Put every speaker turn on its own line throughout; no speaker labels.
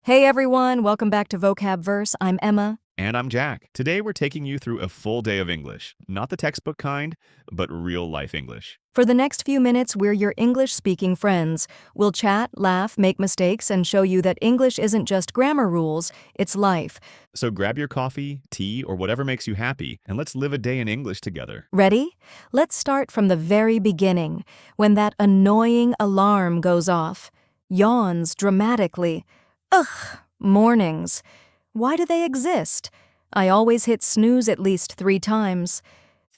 Hey everyone, welcome back to Vocab Verse. I'm Emma.
And I'm Jack. Today we're taking you through a full day of English. Not the textbook kind, but real life English.
For the next few minutes, we're your English speaking friends. We'll chat, laugh, make mistakes, and show you that English isn't just grammar rules, it's life.
So grab your coffee, tea, or whatever makes you happy, and let's live a day in English together.
Ready? Let's start from the very beginning, when that annoying alarm goes off. Yawns dramatically. Ugh, mornings. Why do they exist? I always hit snooze at least 3 times.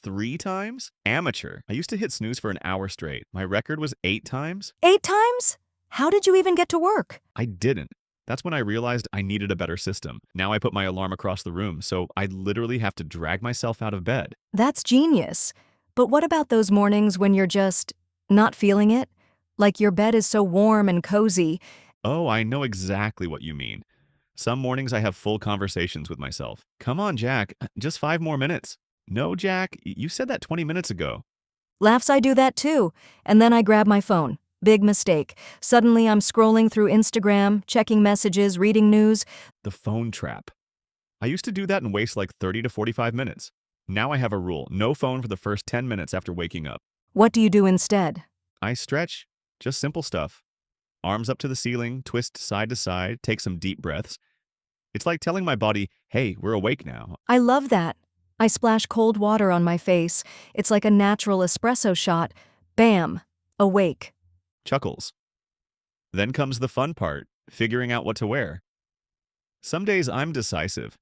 3 times? Amateur. I used to hit snooze for an hour straight. My record was 8 times.
8 times? How did you even get to work?
I didn't. That's when I realized I needed a better system. Now I put my alarm across the room, so I literally have to drag myself out of bed.
That's genius. But what about those mornings when you're just not feeling it? Like your bed is so warm and cozy.
Oh, I know exactly what you mean. Some mornings I have full conversations with myself. Come on, Jack, just 5 more minutes. No, Jack, you said that 20 minutes ago.
Laughs, I do that too. And then I grab my phone. Big mistake. Suddenly I'm scrolling through Instagram, checking messages, reading news.
The phone trap. I used to do that and waste like 30 to 45 minutes. Now I have a rule, no phone for the first 10 minutes after waking up.
What do you do instead?
I stretch, just simple stuff. Arms up to the ceiling, twist side to side, take some deep breaths. It's like telling my body, hey, we're awake now.
I love that. I splash cold water on my face. It's like a natural espresso shot. Bam! Awake.
Chuckles. Then comes the fun part, figuring out what to wear. Some days I'm decisive.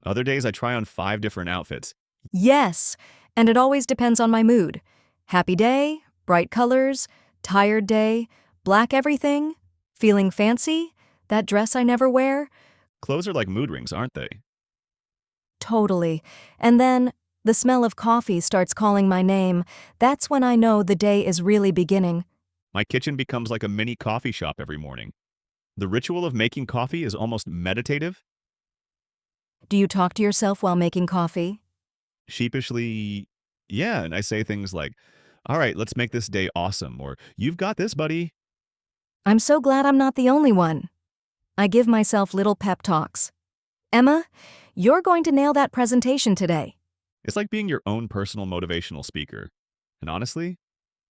Other days I try on 5 different outfits.
Yes, and it always depends on my mood. Happy day, bright colors, tired day, black everything, feeling fancy, that dress I never wear.
Clothes are like mood rings, aren't they?
Totally. And then the smell of coffee starts calling my name. That's when I know the day is really beginning.
My kitchen becomes like a mini coffee shop every morning. The ritual of making coffee is almost meditative.
Do you talk to yourself while making coffee?
Sheepishly, yeah, and I say things like, all right, let's make this day awesome, or you've got this, buddy.
I'm so glad I'm not the only one. I give myself little pep talks. Emma, you're going to nail that presentation today.
It's like being your own personal motivational speaker. And honestly,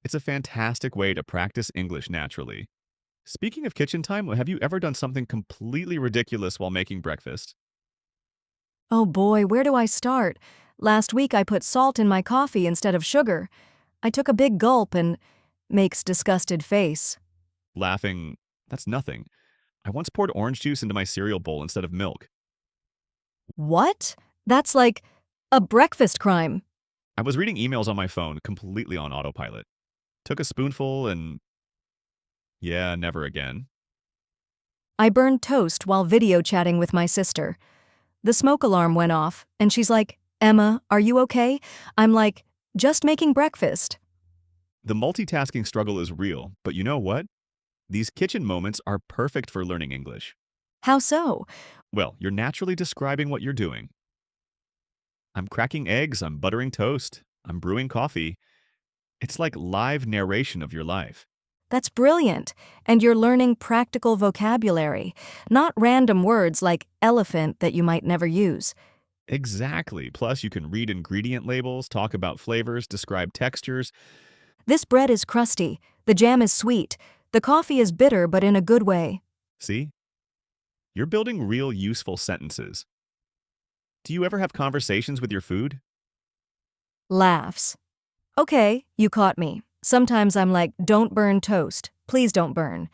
it's a fantastic way to practice English naturally. Speaking of kitchen time, have you ever done something completely ridiculous while making breakfast?
Oh boy, where do I start? Last week I put salt in my coffee instead of sugar. I took a big gulp and makes disgusted face.
Laughing, that's nothing. I once poured orange juice into my cereal bowl instead of milk.
What? That's like a breakfast crime.
I was reading emails on my phone, completely on autopilot. Took a spoonful and yeah, never again.
I burned toast while video chatting with my sister. The smoke alarm went off, and she's like, Emma, are you okay? I'm like, just making breakfast.
The multitasking struggle is real, but you know what? These kitchen moments are perfect for learning English.
How so?
Well, you're naturally describing what you're doing. I'm cracking eggs, I'm buttering toast, I'm brewing coffee. It's like live narration of your life.
That's brilliant. And you're learning practical vocabulary, not random words like elephant that you might never use.
Exactly. Plus, you can read ingredient labels, talk about flavors, describe textures.
This bread is crusty. The jam is sweet. The coffee is bitter, but in a good way.
See? You're building real useful sentences. Do you ever have conversations with your food?
Laughs. Okay, you caught me. Sometimes I'm like, don't burn toast. Please don't burn.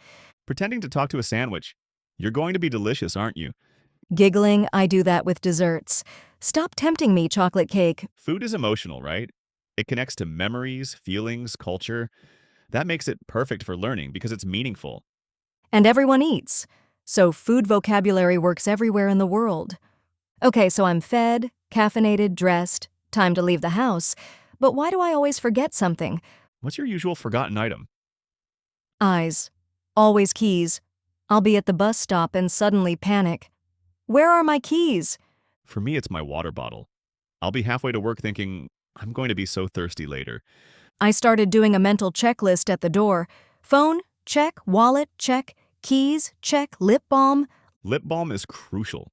Pretending to talk to a sandwich. You're going to be delicious, aren't you?
Giggling, I do that with desserts. Stop tempting me, chocolate cake.
Food is emotional, right? It connects to memories, feelings, culture. That makes it perfect for learning because it's meaningful.
And everyone eats. So food vocabulary works everywhere in the world. Okay, so I'm fed, caffeinated, dressed. Time to leave the house. But why do I always forget something?
What's your usual forgotten item?
Eyes. Always keys. I'll be at the bus stop and suddenly panic. Where are my keys?
For me, it's my water bottle. I'll be halfway to work thinking, I'm going to be so thirsty later.
I started doing a mental checklist at the door. Phone, check. Wallet, check. Keys, check. Lip balm.
Lip balm is crucial.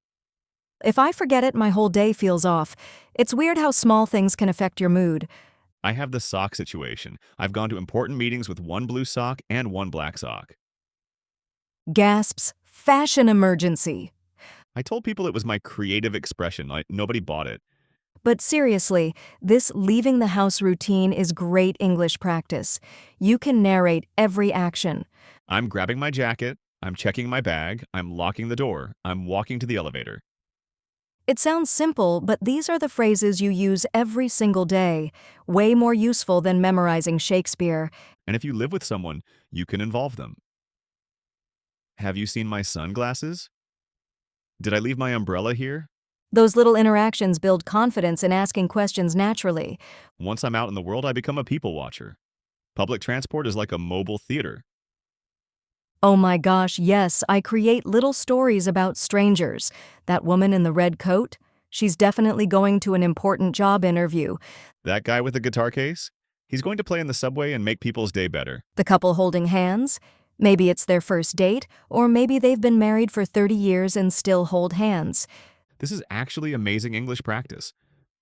If I forget it, my whole day feels off. It's weird how small things can affect your mood.
I have the sock situation. I've gone to important meetings with one blue sock and one black sock.
Gasps, fashion emergency.
I told people it was my creative expression, like nobody bought it.
But seriously, this leaving the house routine is great English practice. You can narrate every action.
I'm grabbing my jacket, I'm checking my bag, I'm locking the door, I'm walking to the elevator.
It sounds simple, but these are the phrases you use every single day, way more useful than memorizing Shakespeare.
And if you live with someone, you can involve them. Have you seen my sunglasses? Did I leave my umbrella here?
Those little interactions build confidence in asking questions naturally.
Once I'm out in the world, I become a people watcher. Public transport is like a mobile theater.
Oh my gosh, yes, I create little stories about strangers. That woman in the red coat? She's definitely going to an important job interview.
That guy with the guitar case? He's going to play in the subway and make people's day better.
The couple holding hands? Maybe it's their first date, or maybe they've been married for 30 years and still hold hands.
This is actually amazing English practice.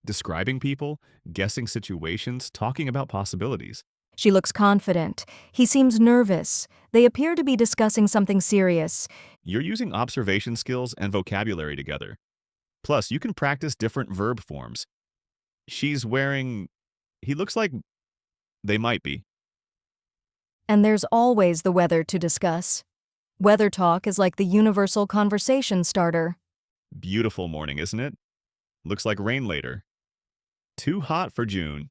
Describing people, guessing situations, talking about possibilities.
She looks confident. He seems nervous. They appear to be discussing something serious.
You're using observation skills and vocabulary together. Plus, you can practice different verb forms. She's wearing... He looks like... They might be.
And there's always the weather to discuss. Weather talk is like the universal conversation starter.
Beautiful morning, isn't it? Looks like rain later. Too hot for June.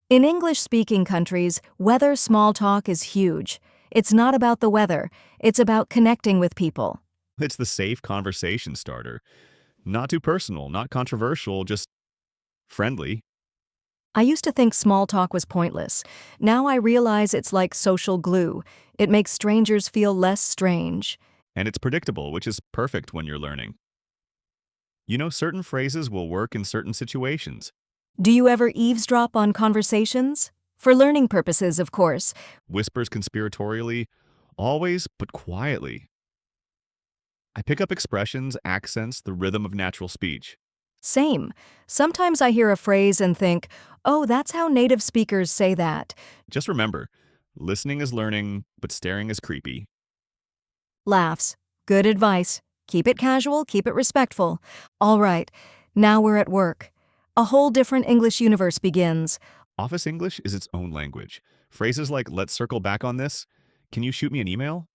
In English-speaking countries, weather small talk is huge. It's not about the weather. It's about connecting with people.
It's the safe conversation starter. Not too personal, not controversial, just friendly.
I used to think small talk was pointless. Now I realize it's like social glue. It makes strangers feel less strange.
And it's predictable, which is perfect when you're learning. You know, certain phrases will work in certain situations.
Do you ever eavesdrop on conversations? For learning purposes, of course.
Whispers conspiratorially, always, but quietly. I pick up expressions, accents, the rhythm of natural speech.
Same. Sometimes I hear a phrase and think, oh, that's how native speakers say that.
Just remember, listening is learning, but staring is creepy.
Laughs. Good advice. Keep it casual, keep it respectful. All right, now we're at work. A whole different English universe begins.
Office English is its own language. Phrases like, let's circle back on this, can you shoot me an email?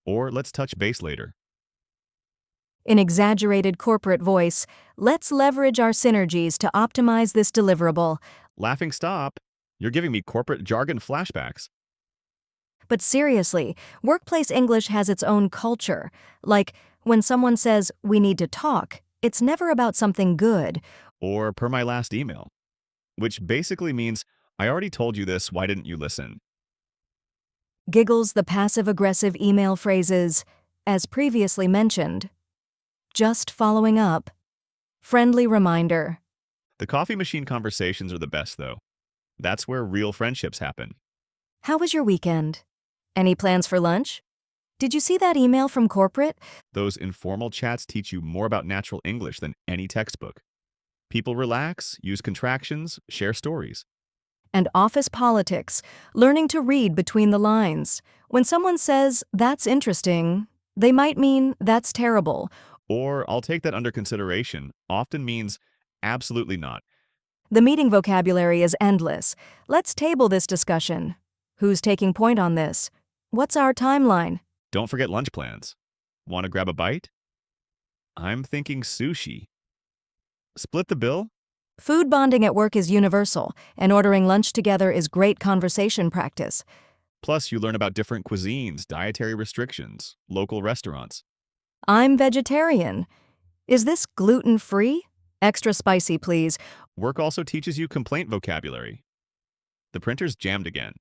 Or let's touch base later.
In exaggerated corporate voice, let's leverage our synergies to optimize this deliverable.
Laughing stop. You're giving me corporate jargon flashbacks.
But seriously, workplace English has its own culture. Like, when someone says, we need to talk, it's never about something good.
Or per my last email. Which basically means, I already told you this, why didn't you listen?
Giggles the passive-aggressive email phrases, as previously mentioned. Just following up. Friendly reminder.
The coffee machine conversations are the best, though. That's where real friendships happen.
How was your weekend? Any plans for lunch? Did you see that email from corporate?
Those informal chats teach you more about natural English than any textbook. People relax, use contractions, share stories.
And office politics, learning to read between the lines. When someone says, that's interesting, they might mean, that's terrible.
Or, I'll take that under consideration, often means absolutely not.
The meeting vocabulary is endless. Let's table this discussion. Who's taking point on this? What's our timeline?
Don't forget lunch plans. Want to grab a bite? I'm thinking sushi. Split the bill?
Food bonding at work is universal, and ordering lunch together is great conversation practice.
Plus, you learn about different cuisines, dietary restrictions, local restaurants.
I'm vegetarian. Is this gluten-free? Extra spicy, please.
Work also teaches you complaint vocabulary. The printer's jammed again.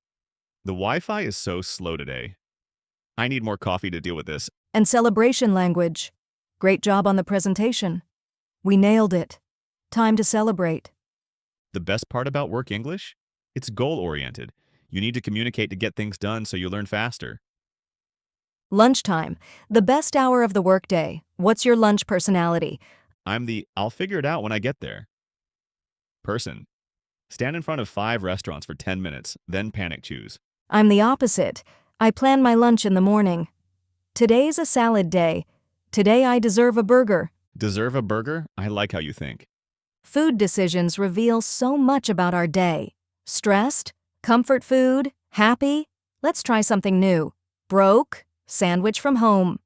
The Wi-Fi is so slow today. I need more coffee to deal with this.
And celebration language. Great job on the presentation. We nailed it. Time to celebrate.
The best part about work English? It's goal-oriented. You need to communicate to get things done so you learn faster.
Lunchtime, the best hour of the workday. What's your lunch personality?
I'm the I'll figure it out when I get there person. Stand in front of 5 restaurants for 10 minutes, then panic choose.
I'm the opposite. I plan my lunch in the morning. Today's a salad day. Today I deserve a burger.
Deserve a burger? I like how you think.
Food decisions reveal so much about our day. Stressed? Comfort food? Happy? Let's try something new. Broke? Sandwich from home.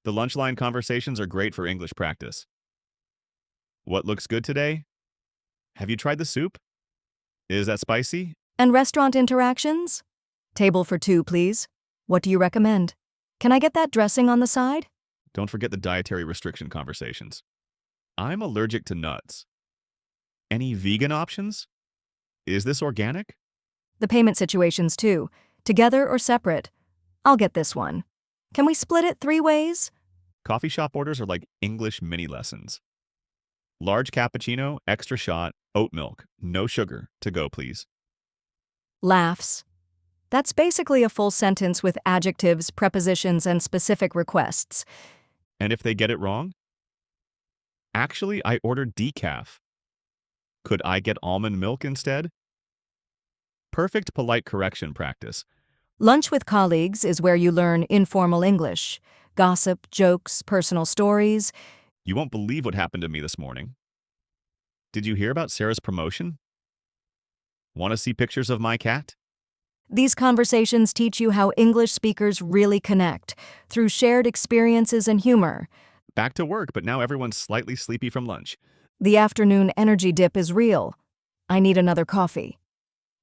The lunch line conversations are great for English practice. What looks good today? Have you tried the soup? Is that spicy?
And restaurant interactions? Table for two, please. What do you recommend? Can I get that dressing on the side?
Don't forget the dietary restriction conversations. I'm allergic to nuts. Any vegan options? Is this organic?
The payment situations too. Together or separate? I'll get this one. Can we split it 3 ways?
Coffee shop orders are like English mini lessons. Large cappuccino, extra shot, oat milk, no sugar, to go please.
Laughs. That's basically a full sentence with adjectives, prepositions, and specific requests.
And if they get it wrong? Actually, I ordered decaf. Could I get almond milk instead? Perfect polite correction practice.
Lunch with colleagues is where you learn informal English. Gossip, jokes, personal stories.
You won't believe what happened to me this morning. Did you hear about Sarah's promotion? Want to see pictures of my cat?
These conversations teach you how English speakers really connect, through shared experiences and humor.
Back to work, but now everyone's slightly sleepy from lunch.
The afternoon energy dip is real. I need another coffee.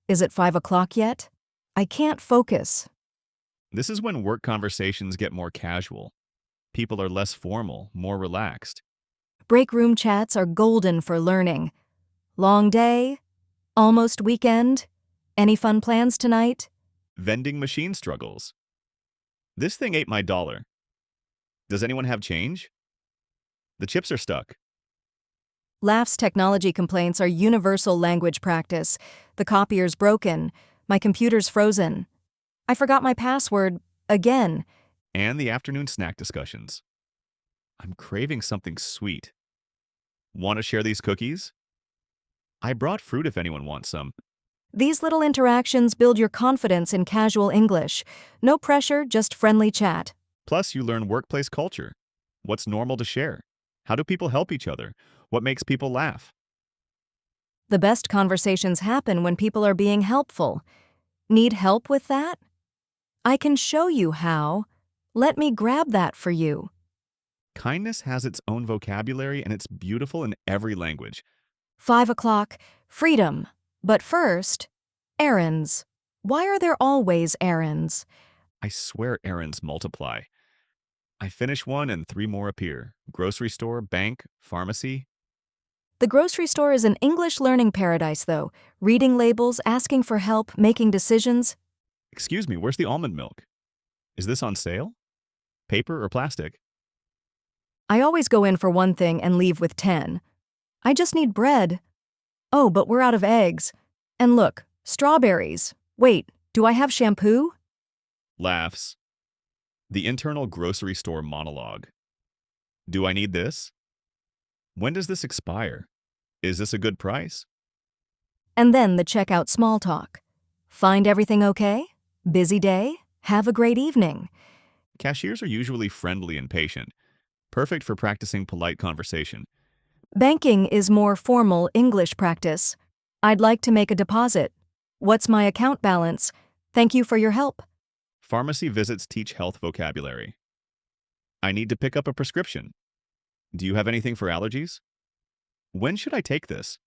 Is it 5 o'clock yet? I can't focus.
This is when work conversations get more casual. People are less formal, more relaxed.
Break room chats are golden for learning. Long day? Almost weekend? Any fun plans tonight?
Vending machine struggles. This thing ate my dollar. Does anyone have change? The chips are stuck.
Laughs technology complaints are universal language practice. The copier's broken. My computer's frozen. I forgot my password again.
And the afternoon snack discussions. I'm craving something sweet. Want to share these cookies? I brought fruit if anyone wants some.
These little interactions build your confidence in casual English. No pressure, just friendly chat.
Plus, you learn workplace culture. What's normal to share? How do people help each other? What makes people laugh?
The best conversations happen when people are being helpful. Need help with that? I can show you how. Let me grab that for you.
Kindness has its own vocabulary and it's beautiful in every language.
5 o'clock, freedom. But first, errands. Why are there always errands?
I swear errands multiply. I finish one and 3 more appear. Grocery store, bank, pharmacy.
The grocery store is an English learning paradise, though. Reading labels, asking for help, making decisions.
Excuse me, where's the almond milk? Is this on sale? Paper or plastic?
I always go in for one thing and leave with 10. I just need bread. Oh, but we're out of eggs. And look, strawberries. Wait, do I have shampoo?
Laughs. The internal grocery store monologue. Do I need this? When does this expire? Is this a good price?
And then the checkout small talk. Find everything okay? Busy day? Have a great evening.
Cashiers are usually friendly and patient, perfect for practicing polite conversation.
Banking is more formal English practice. I'd like to make a deposit. What's my account balance? Thank you for your help.
Pharmacy visits teach health vocabulary. I need to pick up a prescription. Do you have anything for allergies? When should I take this?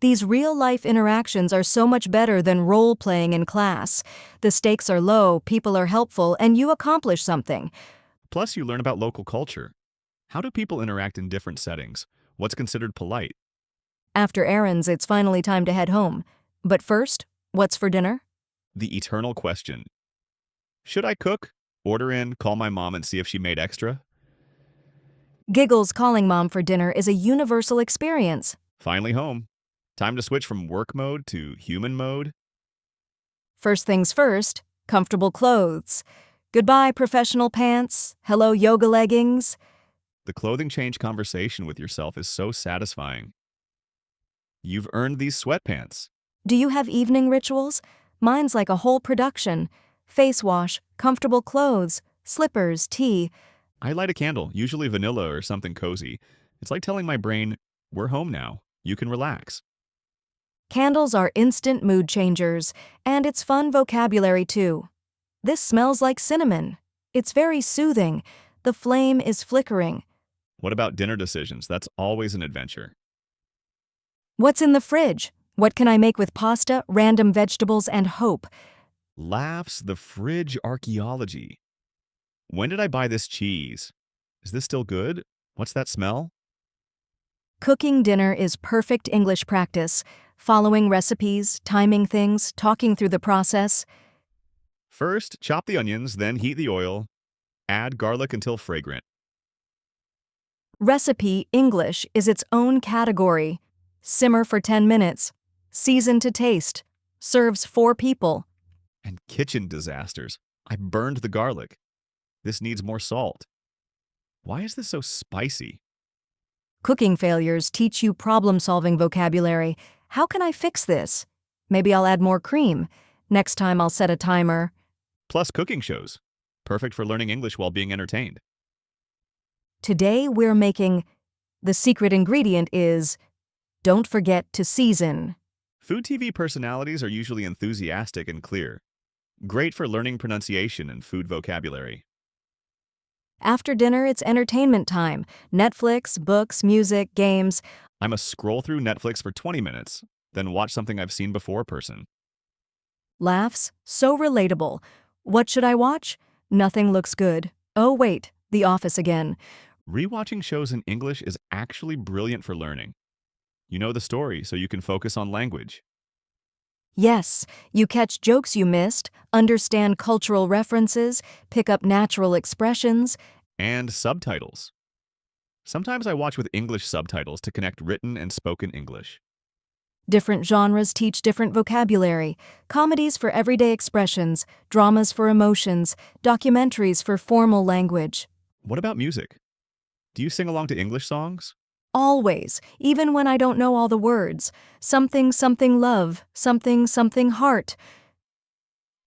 These real-life interactions are so much better than role-playing in class. The stakes are low, people are helpful, and you accomplish something.
Plus, you learn about local culture. How do people interact in different settings? What's considered polite?
After errands, it's finally time to head home. But first, what's for dinner?
The eternal question. Should I cook? Order in, call my mom and see if she made extra?
Giggles calling mom for dinner is a universal experience.
Finally home. Time to switch from work mode to human mode.
First things first, comfortable clothes. Goodbye, professional pants. Hello, yoga leggings.
The clothing change conversation with yourself is so satisfying. You've earned these sweatpants.
Do you have evening rituals? Mine's like a whole production. Face wash, comfortable clothes, slippers, tea.
I light a candle, usually vanilla or something cozy. It's like telling my brain, we're home now. You can relax.
Candles are instant mood changers, and it's fun vocabulary too. This smells like cinnamon. It's very soothing. The flame is flickering.
What about dinner decisions? That's always an adventure.
What's in the fridge? What can I make with pasta, random vegetables, and hope?
Laughs the fridge archaeology. When did I buy this cheese? Is this still good? What's that smell?
Cooking dinner is perfect English practice. Following recipes, timing things, talking through the process.
First, chop the onions, then heat the oil. Add garlic until fragrant.
Recipe English is its own category. Simmer for 10 minutes. Season to taste. Serves 4 people.
And kitchen disasters. I burned the garlic. This needs more salt. Why is this so spicy?
Cooking failures teach you problem-solving vocabulary. How can I fix this? Maybe I'll add more cream. Next time I'll set a timer.
Plus cooking shows. Perfect for learning English while being entertained.
Today we're making... The secret ingredient is... Don't forget to season.
Food TV personalities are usually enthusiastic and clear. Great for learning pronunciation and food vocabulary.
After dinner, it's entertainment time. Netflix, books, music, games.
I'm a scroll through Netflix for 20 minutes, then watch something I've seen before person.
Laughs, so relatable. What should I watch? Nothing looks good. Oh wait, The Office again.
Rewatching shows in English is actually brilliant for learning. You know the story, so you can focus on language.
Yes, you catch jokes you missed, understand cultural references, pick up natural expressions.
And subtitles. Sometimes I watch with English subtitles to connect written and spoken English.
Different genres teach different vocabulary. Comedies for everyday expressions, dramas for emotions, documentaries for formal language.
What about music? Do you sing along to English songs?
Always, even when I don't know all the words. Something, something love, something, something heart.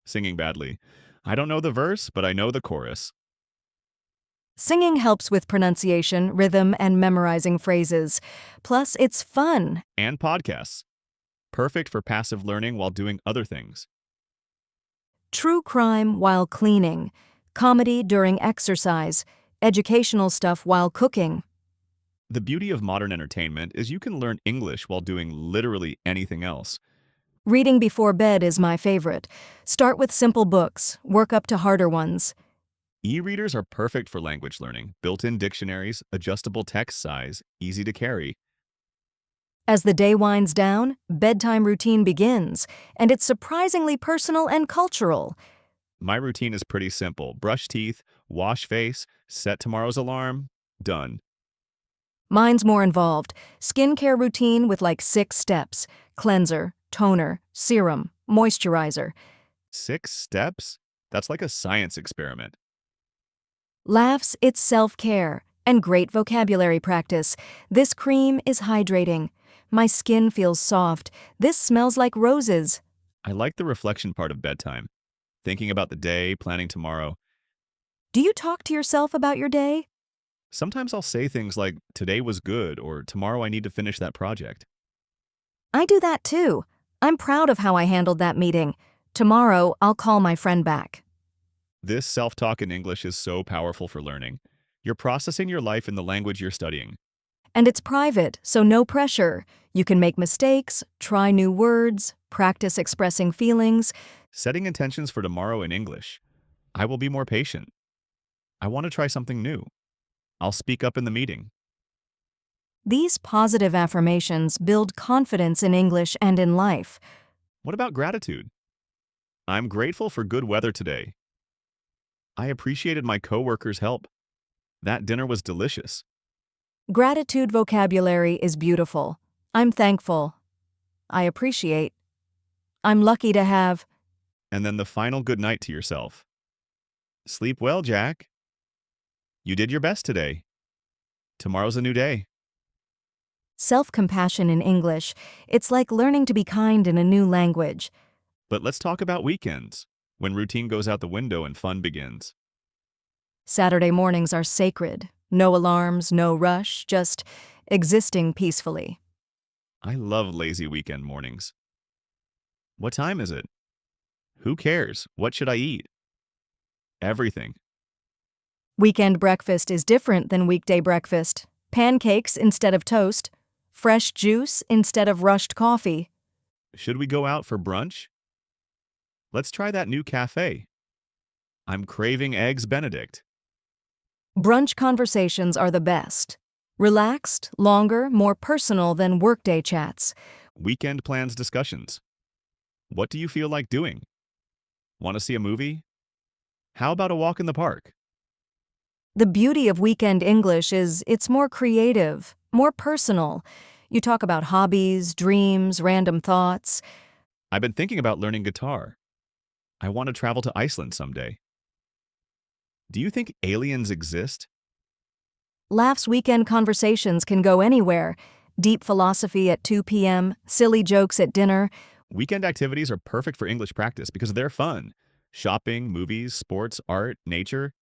Singing badly. I don't know the verse, but I know the chorus.
Singing helps with pronunciation, rhythm, and memorizing phrases. Plus, it's fun.
And podcasts. Perfect for passive learning while doing other things.
True crime while cleaning. Comedy during exercise. Educational stuff while cooking.
The beauty of modern entertainment is you can learn English while doing literally anything else.
Reading before bed is my favorite. Start with simple books, work up to harder ones.
E-readers are perfect for language learning. Built-in dictionaries, adjustable text size, easy to carry.
As the day winds down, bedtime routine begins, and it's surprisingly personal and cultural.
My routine is pretty simple. Brush teeth, wash face, set tomorrow's alarm, done.
Mine's more involved. Skincare routine with like 6 steps. Cleanser, toner, serum, moisturizer.
6 steps? That's like a science experiment.
Laughs, it's self-care and great vocabulary practice. This cream is hydrating. My skin feels soft. This smells like roses.
I like the reflection part of bedtime. Thinking about the day, planning tomorrow.
Do you talk to yourself about your day?
Sometimes I'll say things like, today was good, or tomorrow I need to finish that project.
I do that too. I'm proud of how I handled that meeting. Tomorrow, I'll call my friend back.
This self-talk in English is so powerful for learning. You're processing your life in the language you're studying.
And it's private, so no pressure. You can make mistakes, try new words, practice expressing feelings.
Setting intentions for tomorrow in English. I will be more patient. I want to try something new. I'll speak up in the meeting.
These positive affirmations build confidence in English and in life.
What about gratitude? I'm grateful for good weather today. I appreciated my coworkers' help. That dinner was delicious.
Gratitude vocabulary is beautiful. I'm thankful. I appreciate. I'm lucky to have.
And then the final good night to yourself. Sleep well, Jack. You did your best today. Tomorrow's a new day.
Self-compassion in English, it's like learning to be kind in a new language.
But let's talk about weekends, when routine goes out the window and fun begins.
Saturday mornings are sacred. No alarms, no rush, just existing peacefully.
I love lazy weekend mornings. What time is it? Who cares? What should I eat? Everything.
Weekend breakfast is different than weekday breakfast. Pancakes instead of toast. Fresh juice instead of rushed coffee.
Should we go out for brunch? Let's try that new cafe. I'm craving Eggs Benedict.
Brunch conversations are the best. Relaxed, longer, more personal than workday chats.
Weekend plans discussions. What do you feel like doing? Want to see a movie? How about a walk in the park?
The beauty of weekend English is it's more creative, more personal. You talk about hobbies, dreams, random thoughts.
I've been thinking about learning guitar. I want to travel to Iceland someday. Do you think aliens exist?
Laughs weekend conversations can go anywhere. Deep philosophy at 2 p.m., silly jokes at dinner.
Weekend activities are perfect for English practice because they're fun. Shopping, movies, sports, art, nature.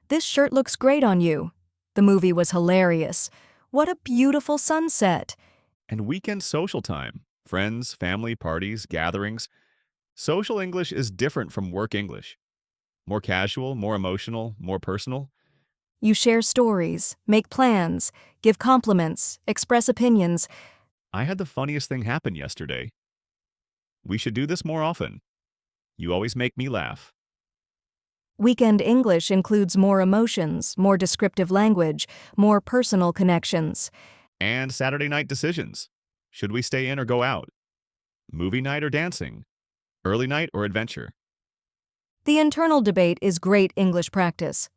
This shirt looks great on you. The movie was hilarious. What a beautiful sunset.
And weekend social time. Friends, family, parties, gatherings. Social English is different from work English. More casual, more emotional, more personal.
You share stories, make plans, give compliments, express opinions.
I had the funniest thing happen yesterday. We should do this more often. You always make me laugh.
Weekend English includes more emotions, more descriptive language, more personal connections.
And Saturday night decisions. Should we stay in or go out? Movie night or dancing? Early night or adventure?
The internal debate is great English practice.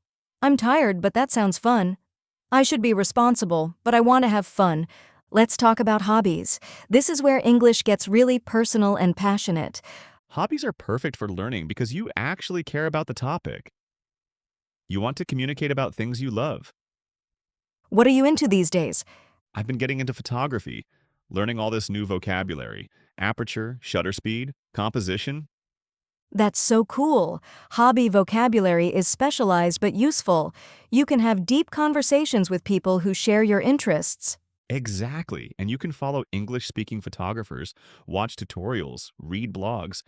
I'm tired, but that sounds fun. I should be responsible, but I want to have fun. Let's talk about hobbies. This is where English gets really personal and passionate.
Hobbies are perfect for learning because you actually care about the topic. You want to communicate about things you love.
What are you into these days?
I've been getting into photography, learning all this new vocabulary, aperture, shutter speed, composition.
That's so cool. Hobby vocabulary is specialized but useful. You can have deep conversations with people who share your interests.
Exactly. And you can follow English-speaking photographers, watch tutorials, read blogs.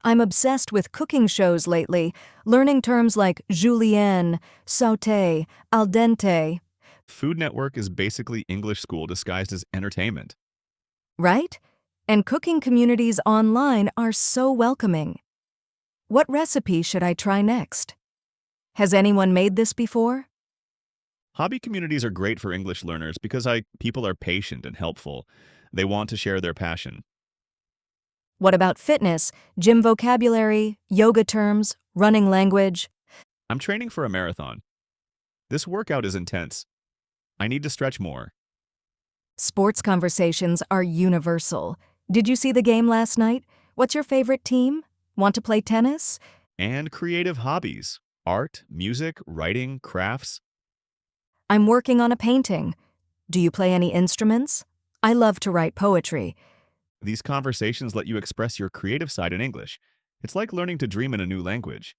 I'm obsessed with cooking shows lately, learning terms like julienne, sauté, al dente,
Food Network is basically English school disguised as entertainment.
right? And cooking communities online are so welcoming. What recipe should I try next? Has anyone made this before?
Hobby communities are great for English learners because people are patient and helpful. They want to share their passion.
What about fitness, gym vocabulary, yoga terms, running language?
I'm training for a marathon. This workout is intense. I need to stretch more.
Sports conversations are universal. Did you see the game last night? What's your favorite team? Want to play tennis?
And creative hobbies. Art, music, writing, crafts.
I'm working on a painting. Do you play any instruments? I love to write poetry.
These conversations let you express your creative side in English. It's like learning to dream in a new language.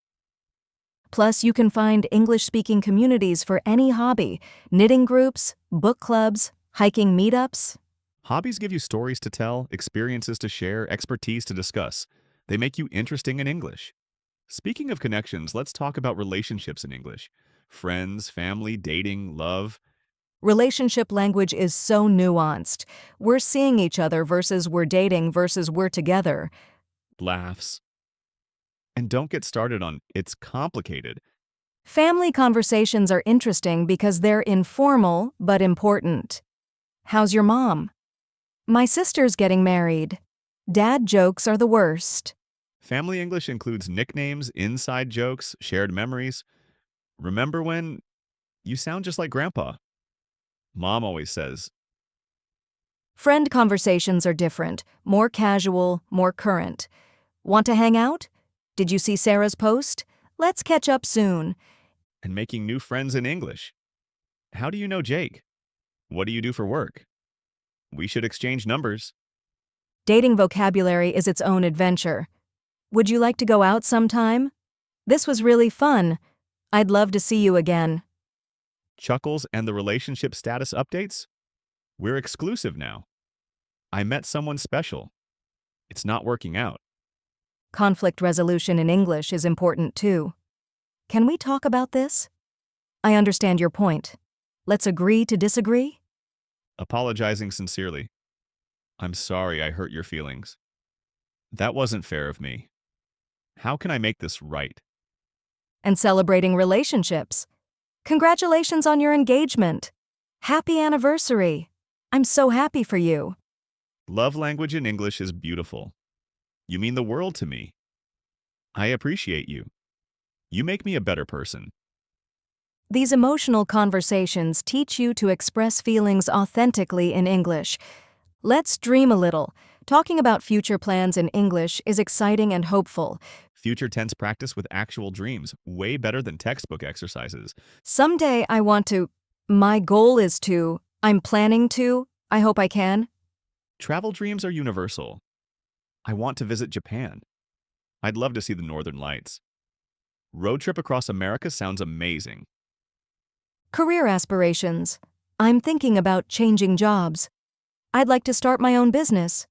Plus, you can find English-speaking communities for any hobby, knitting groups, book clubs, hiking meetups.
Hobbies give you stories to tell, experiences to share, expertise to discuss. They make you interesting in English. Speaking of connections, let's talk about relationships in English. Friends, family, dating, love.
Relationship language is so nuanced. We're seeing each other versus we're dating versus we're together.
Laughs. And don't get started on it's complicated.
Family conversations are interesting because they're informal but important. How's your mom? My sister's getting married. Dad jokes are the worst.
Family English includes nicknames, inside jokes, shared memories. Remember when you sound just like Grandpa? Mom always says,
Friend conversations are different, more casual, more current. Want to hang out? Did you see Sarah's post? Let's catch up soon.
and making new friends in English. How do you know Jake? What do you do for work? We should exchange numbers.
Dating vocabulary is its own adventure. Would you like to go out sometime? This was really fun. I'd love to see you again.
Chuckles and the relationship status updates? We're exclusive now. I met someone special. It's not working out.
Conflict resolution in English is important too. Can we talk about this? I understand your point. Let's agree to disagree?
Apologizing sincerely. I'm sorry I hurt your feelings. That wasn't fair of me. How can I make this right?
And celebrating relationships. Congratulations on your engagement. Happy anniversary. I'm so happy for you.
Love language in English is beautiful. You mean the world to me. I appreciate you. You make me a better person.
These emotional conversations teach you to express feelings authentically in English. Let's dream a little. Talking about future plans in English is exciting and hopeful.
Future tense practice with actual dreams, way better than textbook exercises.
Someday I want to. My goal is to. I'm planning to. I hope I can.
Travel dreams are universal. I want to visit Japan. I'd love to see the Northern Lights. Road trip across America sounds amazing.
Career aspirations. I'm thinking about changing jobs. I'd like to start my own business.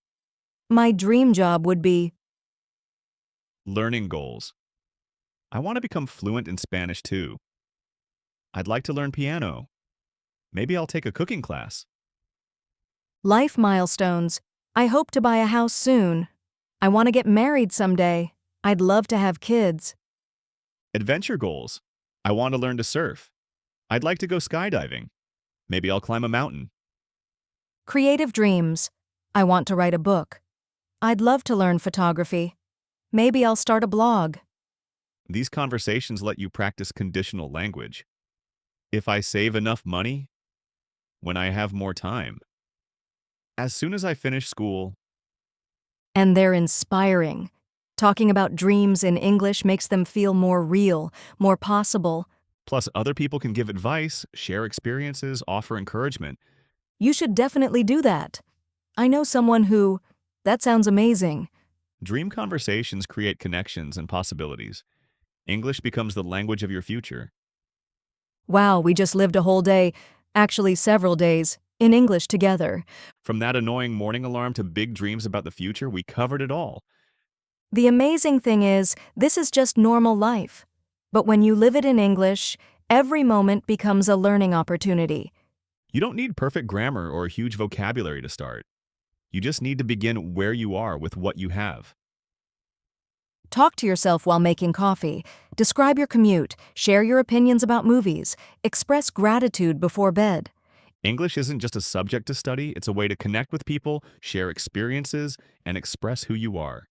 My dream job would be.
Learning goals. I want to become fluent in Spanish too. I'd like to learn piano. Maybe I'll take a cooking class.
Life milestones. I hope to buy a house soon. I want to get married someday. I'd love to have kids.
Adventure goals. I want to learn to surf. I'd like to go skydiving. Maybe I'll climb a mountain.
Creative dreams. I want to write a book. I'd love to learn photography. Maybe I'll start a blog.
These conversations let you practice conditional language. If I save enough money, when I have more time, as soon as I finish school.
And they're inspiring. Talking about dreams in English makes them feel more real, more possible.
Plus, other people can give advice, share experiences, offer encouragement.
You should definitely do that. I know someone who. That sounds amazing.
Dream conversations create connections and possibilities. English becomes the language of your future.
Wow, we just lived a whole day, actually several days, in English together.
From that annoying morning alarm to big dreams about the future, we covered it all.
The amazing thing is, this is just normal life. But when you live it in English, every moment becomes a learning opportunity.
You don't need perfect grammar or a huge vocabulary to start. You just need to begin where you are with what you have.
Talk to yourself while making coffee. Describe your commute. Share your opinions about movies. Express gratitude before bed.
English isn't just a subject to study, it's a way to connect with people, share experiences, and express who you are.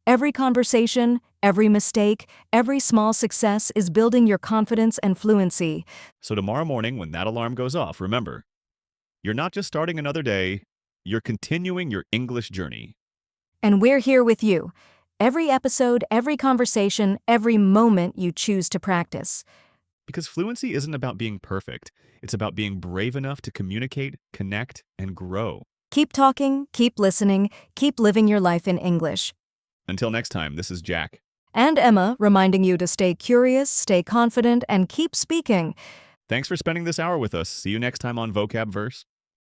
Every conversation, every mistake, every small success is building your confidence and fluency.
So tomorrow morning, when that alarm goes off, remember, you're not just starting another day, you're continuing your English journey.
And we're here with you. Every episode, every conversation, every moment you choose to practice.
Because fluency isn't about being perfect, it's about being brave enough to communicate, connect, and grow.
Keep talking, keep listening, keep living your life in English.
Until next time, this is Jack.
And Emma, reminding you to stay curious, stay confident, and keep speaking.
Thanks for spending this hour with us. See you next time on Vocab Verse.